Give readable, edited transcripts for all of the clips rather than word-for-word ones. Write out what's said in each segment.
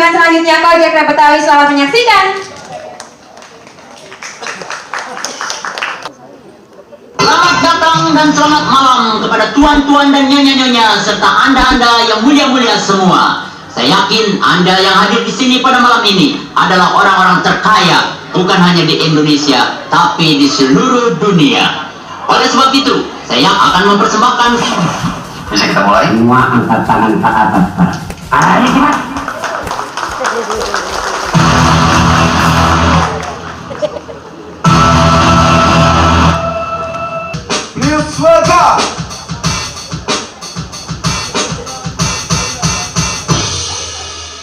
penampilan selanjutnya Kojek Rap Betawi. Selamat menyaksikan. Selamat datang dan selamat malam kepada tuan-tuan dan nyonya-nyonya serta anda-anda yang mulia-mulia semua. Saya yakin anda yang hadir di sini pada malam ini adalah orang-orang terkaya, bukan hanya di Indonesia, tapi di seluruh dunia. Oleh sebab itu, saya akan mempersembahkan. Bisa kita mulai? Semua angkat tangan ke atas, Pak. Ayo, Pak. Please welcome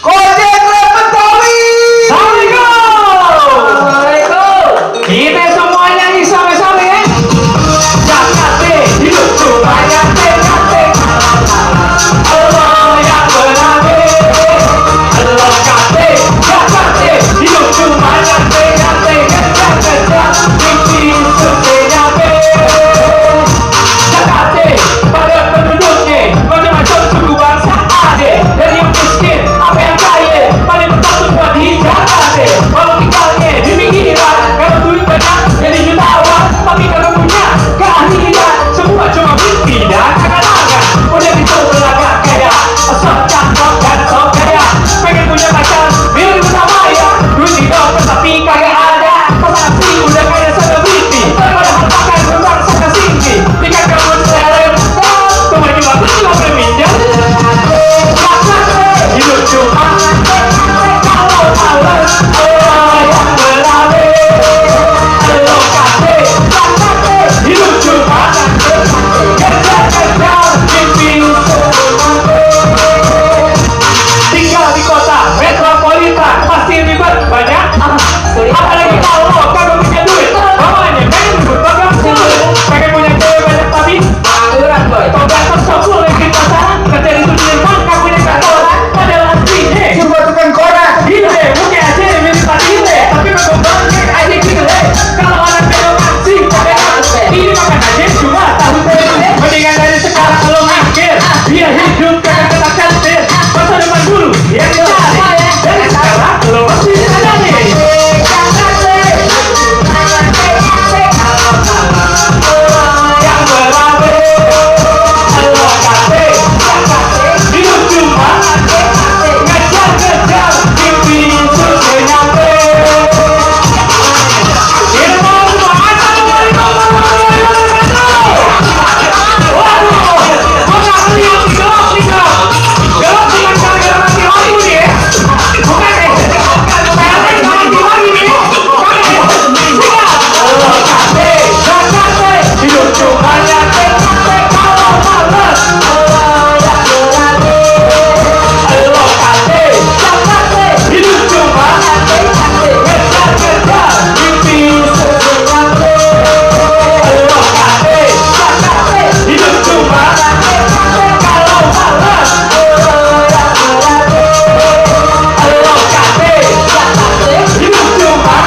Kojek Rap Betawi. Assalamualaikum. Kita semuanya nih sama-sama ya. Jakarta hidup cuma nyate. Allah yang berabe. Allah kate. Jakarta hidup cuma nyate. Kejar mimpi sebenarnya. Jakarta pada penduduknya macam-macam suku bangsa ada. Dari yang miskin apa yang kaya paling bertakut buat di Jakarta. Kalau tinggalnya di pinggiran, kalau duit banyak jadi jutawan, tapi kalau punya keahlian semua cuma mimpi dan angan-angan. Udah dicoba agak kaya, sok cakep dan sok kaya. Pengen punya pacar, milih bersama ya. Duit di dompet tapi kagak ada. Pasti udah kaya selebriti, padahal pakai kurang sangat tinggi. Ikan kamu seleb, kemarin juga aku cuma berminjam. Hidup cuma kalau males, yang berabe. Lo kate, hidup cuma kejar mimpi tinggal di kota metropolitan pasti ribet banyak. Apalagi kalau kagak punya duit, bawahnya pengen ribut bagang sulit. Pengen punya cewek banyak tapi pengangguran boy. Kau ganteng sokul lagi pasaran, kerja di Sudirman, kau punya kantoran, padahal aslinya Coba tukang koran. gile, mungkin aja mirip tadi gile, tapi berkembangnya aja gile. Kalau orang belok sih, ini makan aja cuma tahu tempe. Mendingan dari sekarang kalau mikir, biar hidup kagak kena kantin. Masa depan dulu yang dicari, dari sekarang lo masih ada nih. Yang berabe, lo kate, hidup cuma ngejar mimpi susah nyampe. Ilmu semua assalamualaikum warahmatullahi wabarakatuh. Waduh, gua nggak ngeliat gelap nih gelap. Gelap dengan gara-gara mati lampu nih ya. Bukan ya? Saya lagi mati lagi nih. Bukan ya? Allah kate, Jakarta, hidup cuma nyate kalau males. Allah kate, Jakarta, hidup cuma kejar mimpi sebenarnya. Allah kate, Jakarta, hidup cuma kalau males. Allah kate, hidup cuma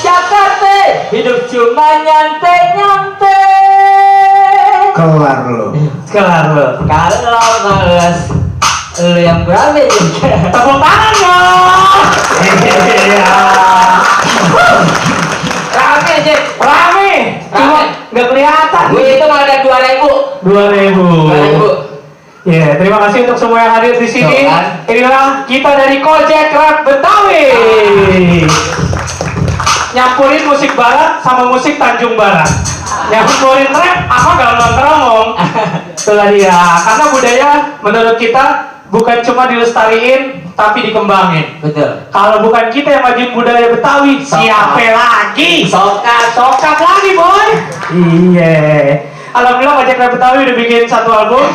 Jakarta, hidup cuma nyantai. Kelar lo. Kelar lo. Kalau males, lo yang berani juga. Tepuk tangan dong. Iya. Rame sih. Rame. Cuma nggak kelihatan. Itu mau ada 2.000. 2.000. Ya, terima kasih untuk semua yang hadir di sini. Tuh, kan? Inilah kita dari Kojek Rap Betawi. Nyampurin musik barat sama musik Tanjung Barat. Nyampurin rap apa gampang keromong. Itulah dia. Karena budaya menurut kita bukan cuma dilestariin tapi dikembangin. Betul. Kalau bukan kita yang majuin budaya Betawi, siapa lagi? Sokat lagi boy. Iya. Alhamdulillah Kojek Rap Betawi udah bikin satu album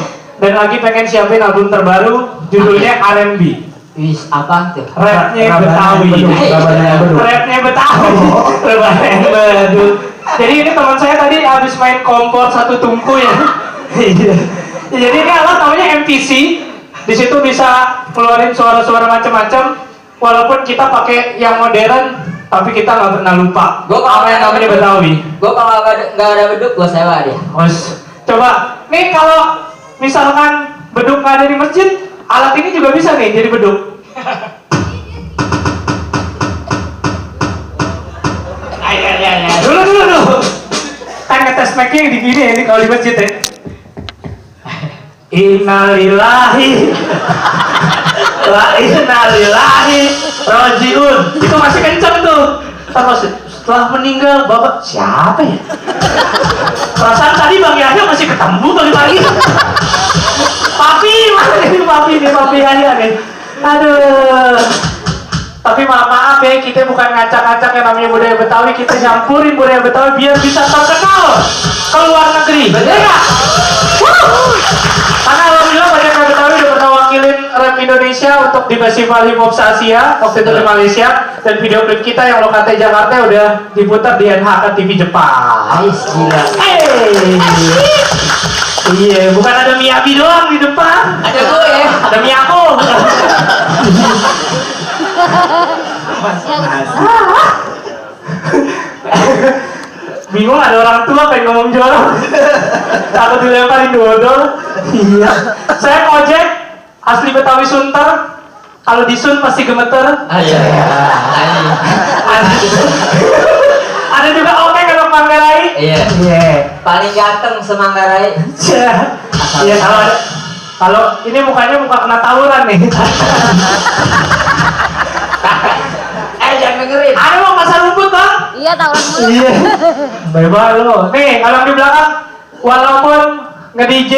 dan lagi pengen siapin album terbaru judulnya R&B. Wis apa tuh? Rapnya Betawi. Rapnya Betawi. Rapnya Bedul. Jadi ini teman saya tadi habis main kompor satu tungku ya. Iya. Jadi ini alat namanya MTC. Di situ bisa keluarin suara-suara macam-macam. Walaupun kita pakai yang modern, tapi kita nggak pernah lupa. Gua kalau apa yang namanya Betawi. Gua kalau nggak ada beduk gua sewa dia. Mas, Coba, nih kalau misalkan beduk nggak ada di masjid, alat ini juga bisa nih jadi beduk. Dulu. Kan ngetes mic-nya yang digini ya, ini kalau di masjid ya. Innalillahi wa innalillahi rajiun. Itu masih kenceng tuh. Terus setelah meninggal bapak siapa ya? Perasaan tadi Bang Yahya masih ketemu pagi-pagi. Papi, mana nih papi Yahya nih. Aduh. Tapi maaf ya, kita bukan ngacak-ngacak yang namanya budaya Betawi, kita nyampurin budaya Betawi biar bisa terkenal ke luar negeri. Bener nggak? Karena alhamdulillah banyak yang Betawi udah pernah wakilin rap Indonesia untuk di Festival Hip Hop Asia waktu itu di Malaysia, dan video klip kita yang Lokate Jakarta udah diputar di NHK TV Jepang. Gila. Iya, bukan ada Miyabi doang di depan. Ada gue ya. Ada Miyako. Bingung, ada orang tua pengen ngomong jorok. Takut dilemparin dodol. Iya. Saya ojek asli Betawi Sunter. Kalau disun pasti gemeter. Ada juga Oke kalau Manggarai. Iya. Paling ganteng semanggarai. Iya, kalau ini mukanya muka kena tawuran nih. Jangan dengerin. Ada mau pasar rumput bang? Iya, tawuran mulu. Iya. Bebas lo. Nih, kalau yang di belakang, walaupun nge-DJ,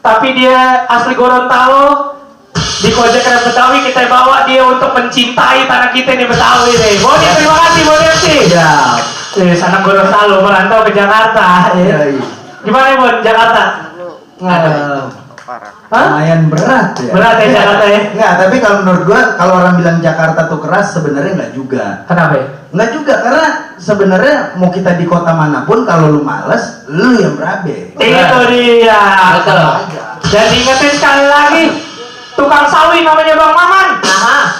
tapi dia asli Gorontalo, di Kojek Rap Betawi kita bawa dia untuk mencintai tanah kita nih Betawi nih. Boni, terima kasih Boni sih. Ya. Anak Gorontalo merantau ke Jakarta. Iya. Gimana Bon, Jakarta? Hah? Lumayan berat ya. Berat ya Jakarta ya? Enggak, tapi kalau menurut gua kalau orang bilang Jakarta tuh keras sebenarnya enggak juga. Kenapa ya? Enggak juga, karena sebenarnya mau kita di kota manapun kalau lu males, lu yang berabe. Itu dia. Betul. Dan ingetin sekali lagi, tukang sawi namanya Bang Maman.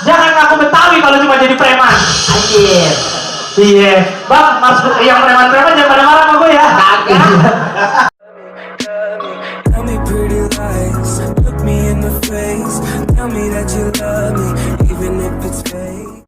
Jangan ngaku Betawi kalau cuma jadi preman. Anjir. Iya, Bang, mas yang preman-preman jangan pada marah sama gue ya. Kagak. Tell me pretty lies, look me in the face. Tell me that you love me, even if it's fake.